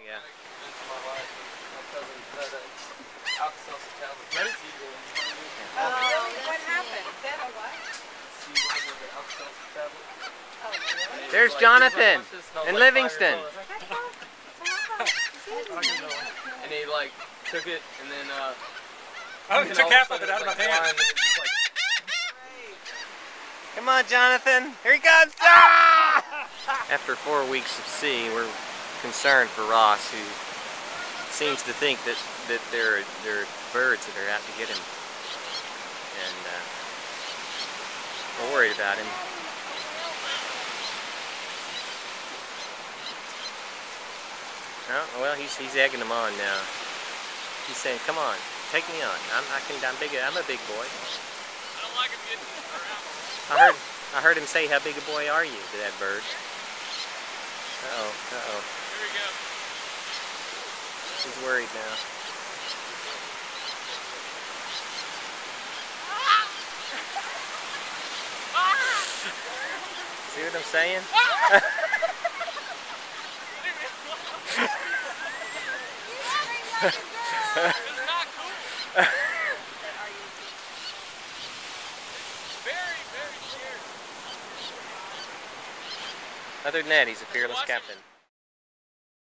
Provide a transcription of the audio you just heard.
Yeah. Oh, really? What happened? There's Jonathan and Livingston. And he like took it and then he took half of it out of my hand. Come on, Jonathan. Here he comes. Ah! After 4 weeks of sea, we're concerned for Ross, who seems to think that there are birds that are out to get him, and we're worried about him. Oh, well, he's egging them on now. He's saying, "Come on, take me on. I'm a big boy." I don't like him getting around. I heard him say, "How big a boy are you?" to that bird. Uh-oh. Here we go. He's worried now. See what I'm saying? It's not cool. Very, very scared. Other than that, he's a fearless captain.